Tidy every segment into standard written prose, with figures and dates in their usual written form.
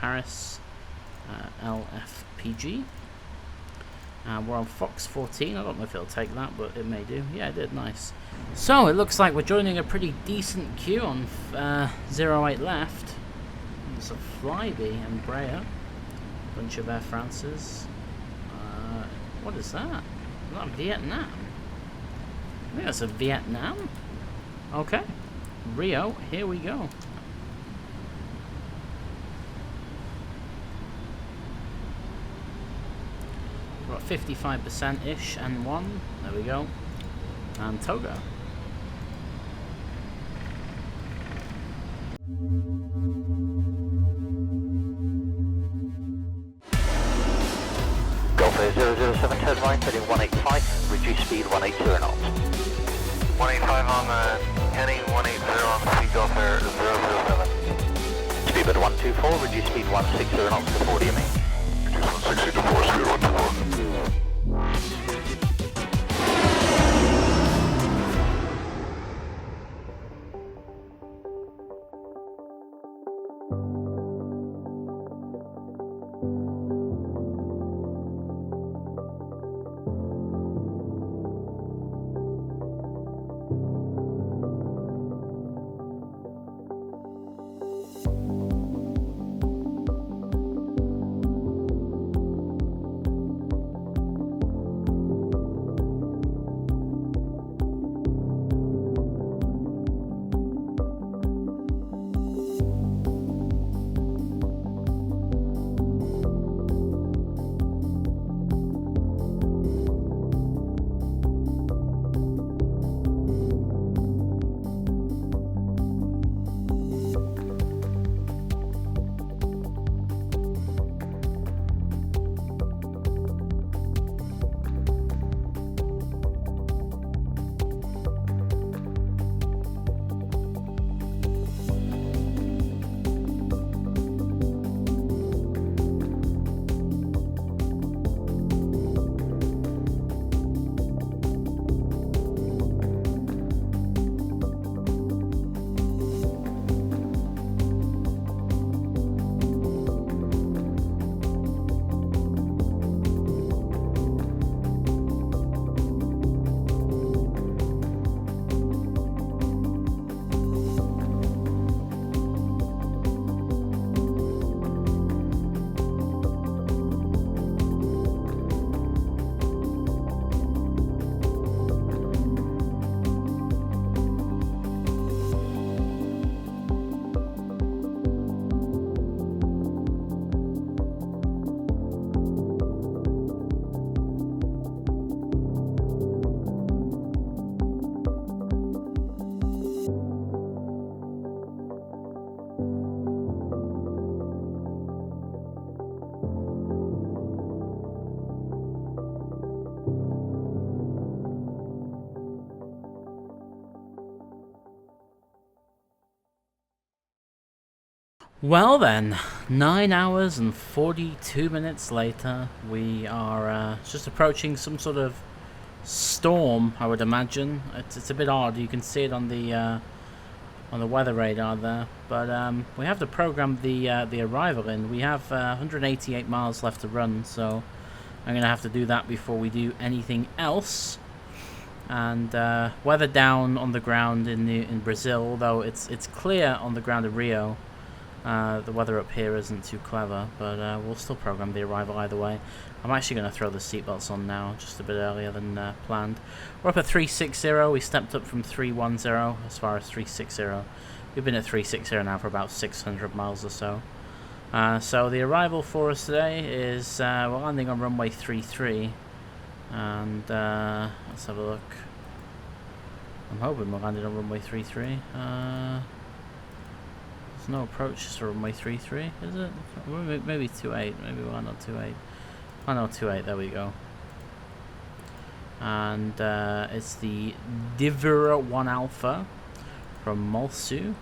Paris LFPG. We're on Fox 14. I don't know if it'll take that, but it may do. Yeah, it did. Nice. So it looks like we're joining a pretty decent queue on 08 left. It's a Flyby and Brea. Bunch of Air France's. What is that? Is that Vietnam? I think that's a Vietnam. Okay. Rio, here we go. We're at 55%-ish and one. There we go. And Togo. Golf 007, turn right, heading 185, reduce speed 180 knots. 185 on the heading, 180 on the speed Golf Air 007. Speedbird 124, reduce speed 160 knots to 40 me. Reduce 160 to 40, speed 124. Well then, 9 hours and 42 minutes later, we are just approaching some sort of storm, I would imagine. It's a bit odd. You can see it on the weather radar there, but we have to program the arrival in. We have 188 miles left to run, so I'm gonna have to do that before we do anything else. And weather down on the ground in Brazil, although it's clear on the ground in Rio. The weather up here isn't too clever, but we'll still program the arrival either way. I'm actually going to throw the seatbelts on now, just a bit earlier than planned. We're up at 360. We stepped up from 310 as far as 360. We've been at 360 now for about 600 miles or so. So the arrival for us today is we're landing on runway 33. And let's have a look. I'm hoping we're landing on runway 33. There's no approaches to runway 33, is it? Maybe 28. Maybe why not 28? Why not 28? There we go. And it's the Divera 1 Alpha from Mulsu.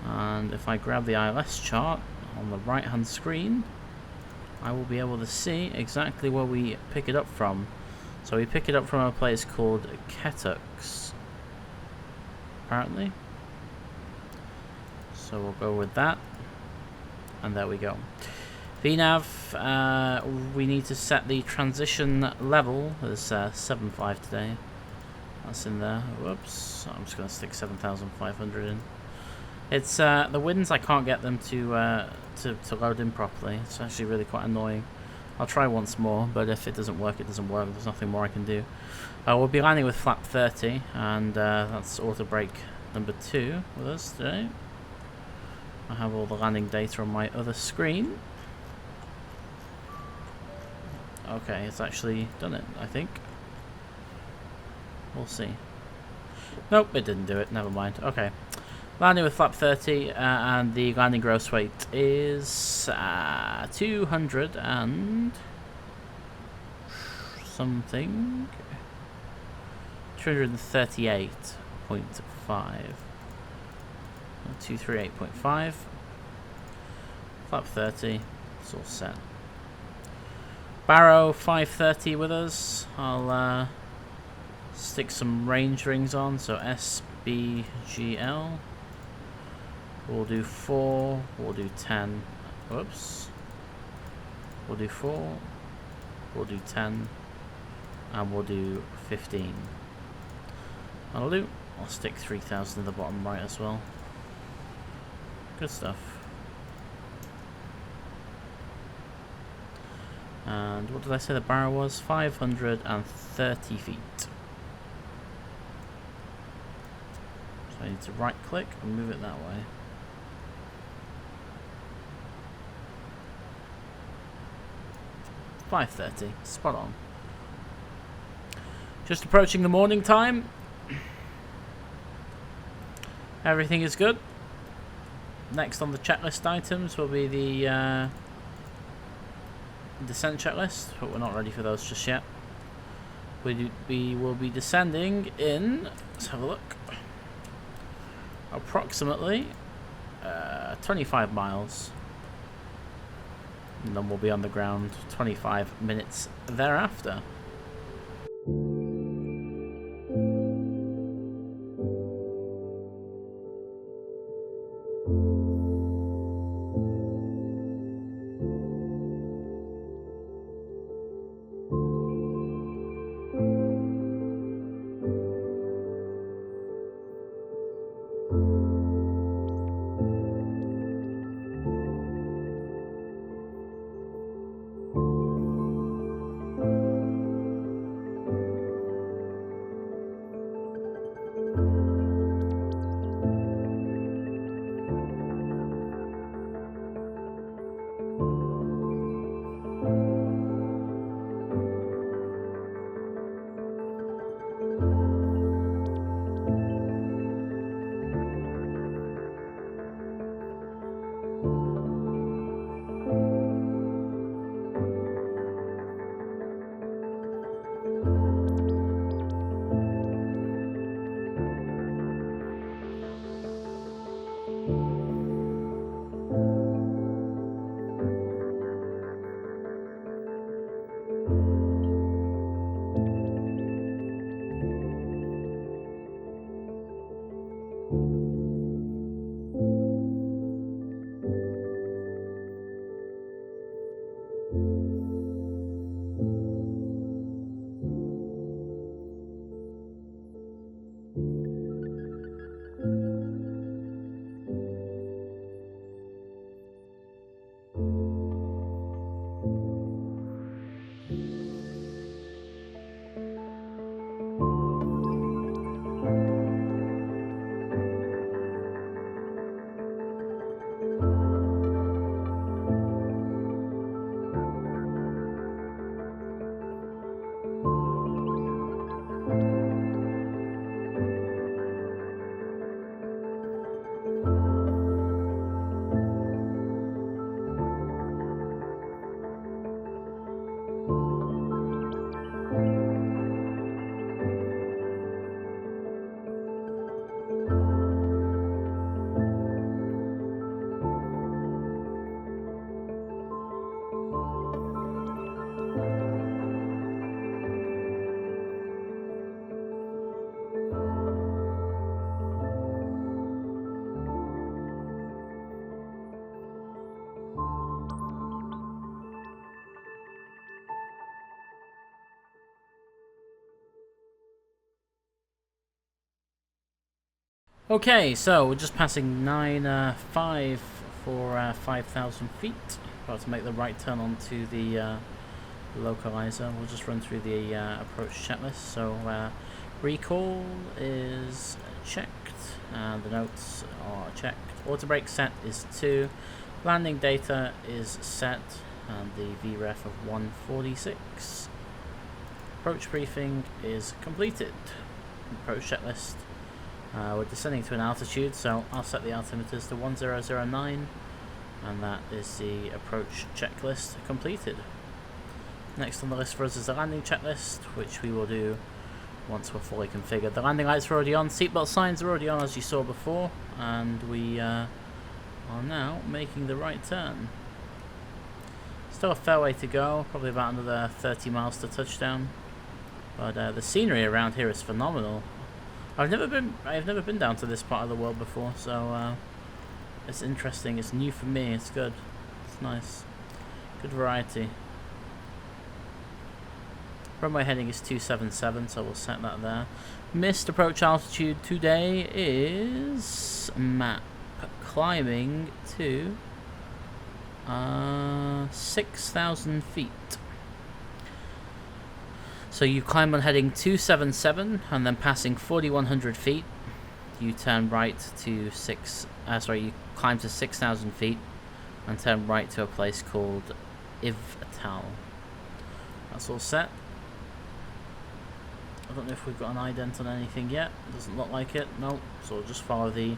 And if I grab the ILS chart on the right hand screen, I will be able to see exactly where we pick it up from. So we pick it up from a place called Ketux, apparently. So we'll go with that. And there we go. VNAV, we need to set the transition level as 7.5 today. That's in there. Whoops. I'm just going to stick 7,500 in. It's the winds, I can't get them to load in properly. It's actually really quite annoying. I'll try once more, but if it doesn't work, it doesn't work. There's nothing more I can do. We'll be landing with flap 30, and that's auto brake number 2 with us today. I have all the landing data on my other screen. Okay, it's actually done it, I think. We'll see. Nope, it didn't do it. Never mind. Okay. Landing with flap 30, and the landing gross weight is 200 and something. 238.5. 238.5. Flap 30. It's all set. Barrow 530 with us. I'll stick some range rings on. So SBGL. We'll do 4, we'll do 10, whoops, we'll do 4, we'll do 10, and we'll do 15. I'll stick 3,000 in the bottom right as well. Good stuff. And what did I say the barrel was? 530 feet. So I need to right click and move it that way. 5:30, spot on. Just approaching the morning time. Everything is good. Next on the checklist items will be the descent checklist, but we're not ready for those just yet. We will be descending in, let's have a look, approximately 25 miles. And then we'll be on the ground 25 minutes thereafter. Okay, so we're just passing 9.5 for 5,000 feet. About to make the right turn onto the localizer. We'll just run through the approach checklist. So recall is checked, and the notes are checked. Auto brake set is 2. Landing data is set, and the VREF of 146. Approach briefing is completed. Approach checklist. We're descending to an altitude, so I'll set the altimeters to 1009, and that is the approach checklist completed. Next on the list for us is the landing checklist, which we will do once we're fully configured. The landing lights are already on, seatbelt signs are already on as you saw before, and we are now making the right turn. Still a fair way to go, probably about another 30 miles to touchdown, but the scenery around here is phenomenal. I've never been down to this part of the world before, so it's interesting. It's new for me. It's good. It's nice. Good variety. Runway heading is 277, so we'll set that there. Missed approach altitude today is map climbing to 6,000 feet. So you climb on heading 277, and then passing 4,100 feet, you turn right to you climb to 6,000 feet, and turn right to a place called Ivtal. That's all set. I don't know if we've got an ident on anything yet. Doesn't look like it. No. So we'll just follow the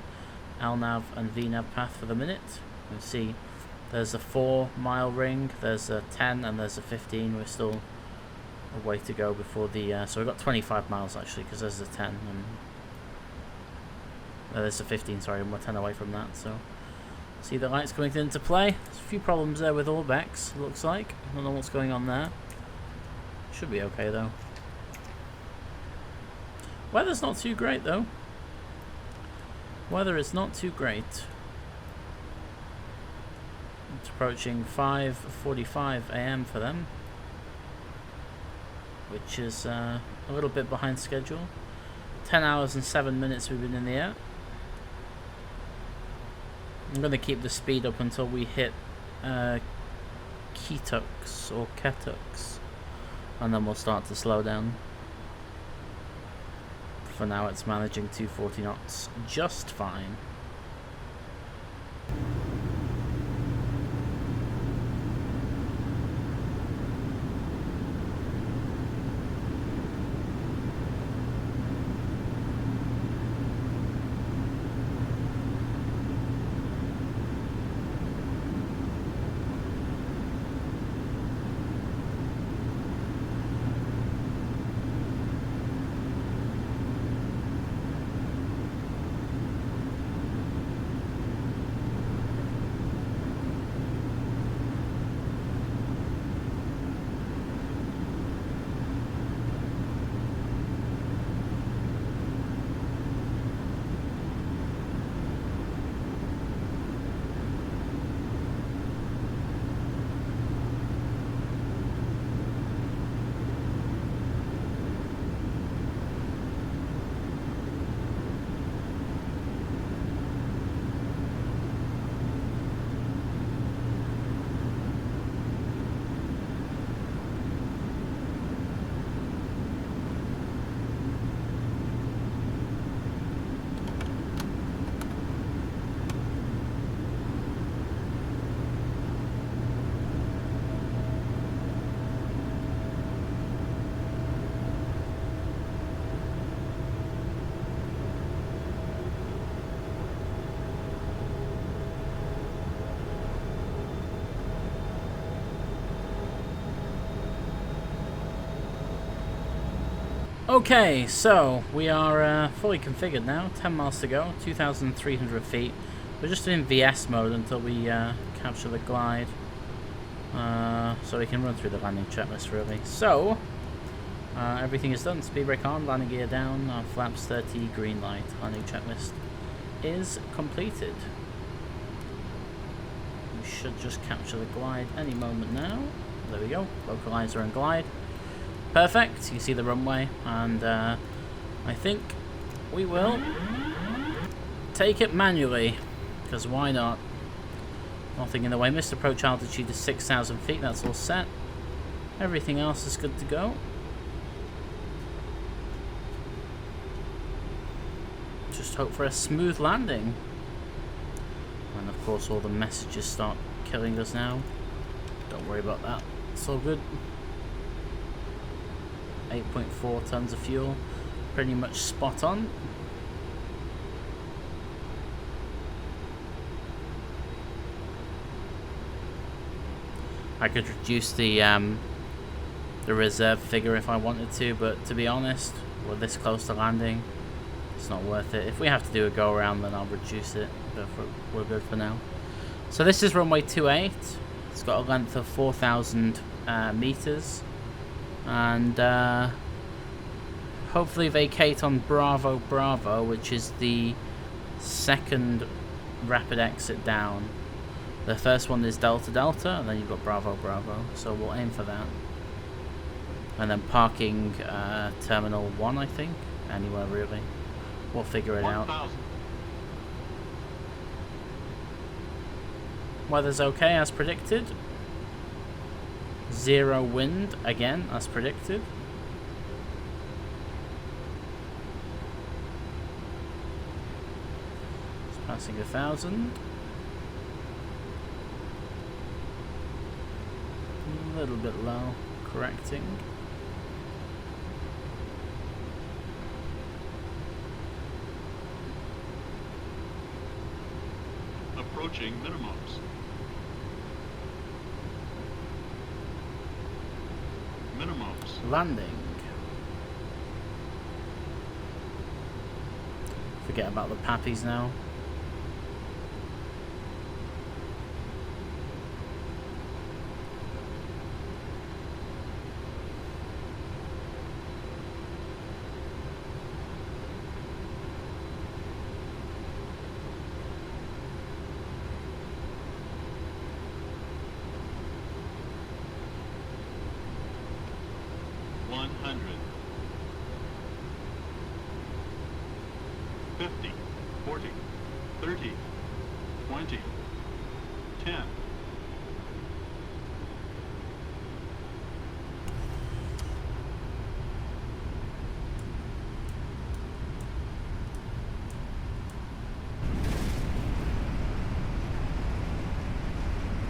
LNAV and VNAV path for the minute. You can see there's a 4-mile ring, there's a 10, and there's a 15. We're still a way to go before the so we've got 25 miles actually, because there's a 10 and there's a 15, sorry, and we're 10 away from that. So see the lights coming into play. There's a few problems there with Orbex, looks like. I don't know what's going on there. Should be okay though. Weather's not too great though. Weather is not too great. It's approaching 5:45 AM for them, which is a little bit behind schedule. 10 hours and 7 minutes we've been in the air. I'm going to keep the speed up until we hit Ketux or Ketux, and then we'll start to slow down. For now it's managing 240 knots just fine. Okay, so we are fully configured now. 10 miles to go, 2,300 feet. We're just in VS mode until we capture the glide, so we can run through the landing checklist really. So everything is done. Speed brake on, landing gear down, flaps 30, green light. Landing checklist is completed. We should just capture the glide any moment now. There we go. Localizer and glide. Perfect. You see the runway, and I think we will take it manually, because why not? Nothing in the way. Missed approach altitude is 6,000 feet. That's all set. Everything else is good to go. Just hope for a smooth landing. And of course all the messages start killing us now. Don't worry about that. It's all good. 8.4 tons of fuel. Pretty much spot on. I could reduce the reserve figure if I wanted to, but to be honest, we're this close to landing, it's not worth it. If we have to do a go around, then I'll reduce it, but we're good for now. So this is runway 28. It's got a length of 4,000 meters, and hopefully vacate on Bravo Bravo, which is the second rapid exit down. The first one is Delta Delta, and then you've got Bravo Bravo, so we'll aim for that. And then parking Terminal 1, I think. Anywhere really. We'll figure it out. Weather's okay as predicted. Zero wind again as predicted. It's passing 1,000. A little bit low, correcting. Approaching minimums. Minimums. Landing. Forget about the pappies now.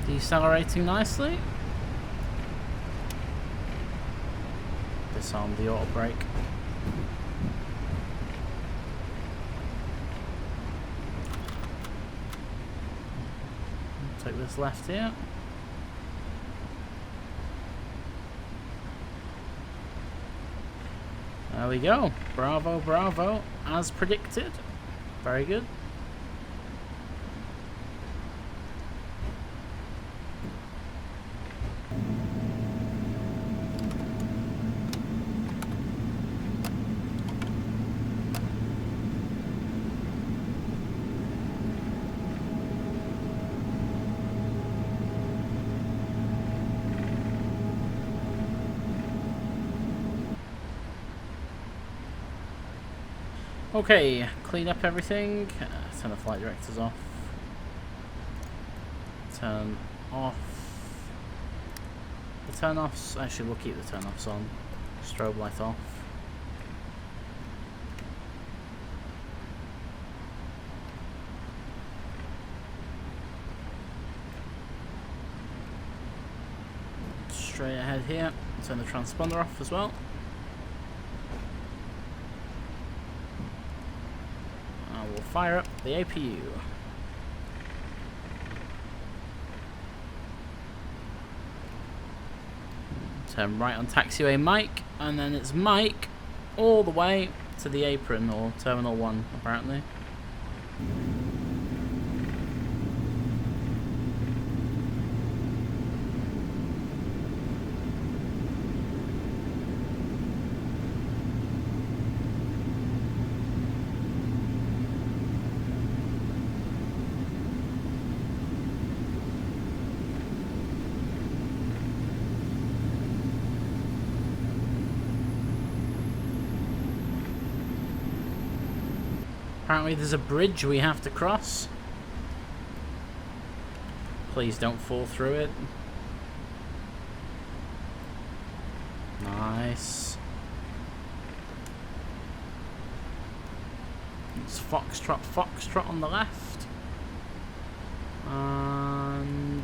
Decelerating nicely. Disarm the auto brake. Take this left here. There we go. Bravo, bravo, as predicted. Very good. Okay, clean up everything. Turn the flight directors off. Turn off. The turn offs, actually we'll keep the turn offs on. Strobe light off. Straight ahead here. Turn the transponder off as well. We'll fire up the APU. Turn right on taxiway Mike, and then it's Mike all the way to the apron, or Terminal 1 apparently. Apparently there's a bridge we have to cross. Please don't fall through it. Nice. It's Foxtrot, Foxtrot on the left. And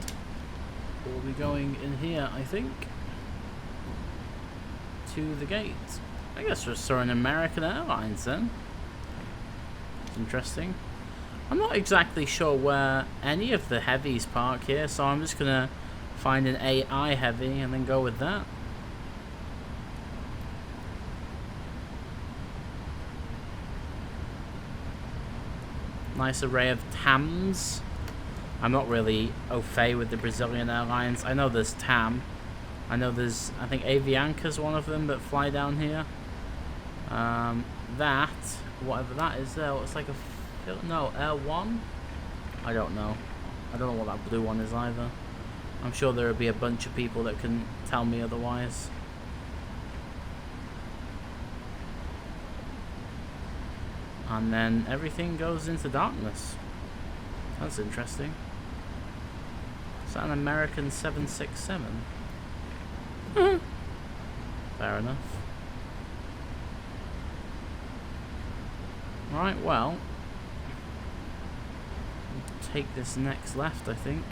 we'll be going in here, I think, to the gate. I guess we're soaring American Airlines then. It's interesting. I'm not exactly sure where any of the heavies park here, so I'm just gonna find an AI heavy and then go with that. Nice array of TAMs. I'm not really au fait with the Brazilian airlines. I know there's TAM. I know there's, I think Avianca's one of them that fly down here. That, whatever that is there, looks like a, no, Air One? I don't know. I don't know what that blue one is either. I'm sure there will be a bunch of people that can tell me otherwise. And then everything goes into darkness. That's interesting. Is that an American 767? Fair enough. Right, well, we'll take this next left, I think.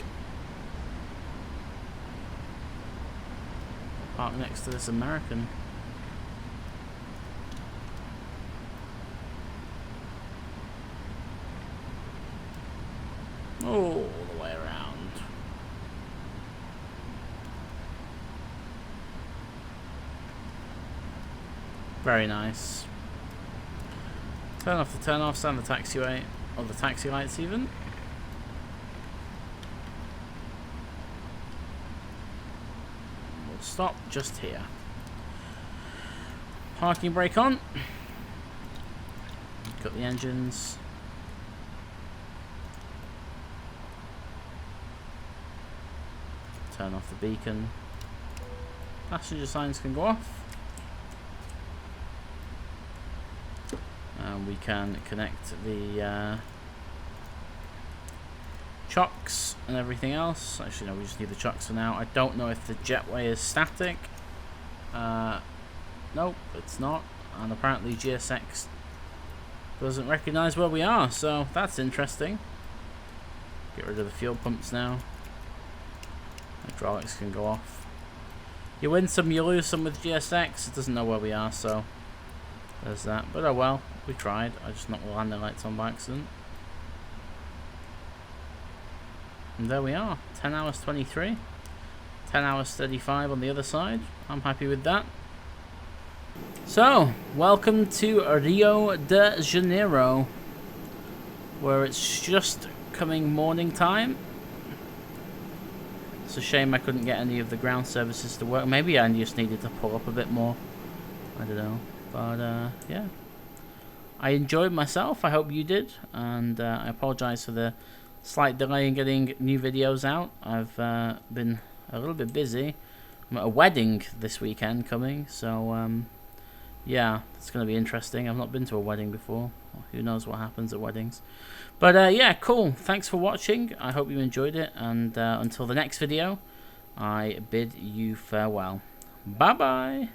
Park next to this American. All the way around. Very nice. Turn off the turn-offs and the taxiway, or the taxi lights even. We'll stop just here. Parking brake on. Got the engines. Turn off the beacon. Passenger signs can go off. And we can connect the chocks and everything else. Actually, no, we just need the chocks for now. I don't know if the jetway is static. Nope, it's not. And apparently GSX doesn't recognize where we are, so that's interesting. Get rid of the fuel pumps now. Hydraulics can go off. You win some, you lose some with GSX. It doesn't know where we are, so there's that. But oh well, we tried. I just knocked the landing lights on by accident. And there we are. 10 hours 23. 10 hours 35 on the other side. I'm happy with that. So, welcome to Rio de Janeiro, where it's just coming morning time. It's a shame I couldn't get any of the ground services to work. Maybe I just needed to pull up a bit more. I don't know. But, yeah. I enjoyed myself. I hope you did. And I apologize for the slight delay in getting new videos out. I've been a little bit busy. I'm at a wedding this weekend coming. So, yeah, it's going to be interesting. I've not been to a wedding before. Who knows what happens at weddings. But yeah, cool. Thanks for watching. I hope you enjoyed it. And until the next video, I bid you farewell. Bye-bye.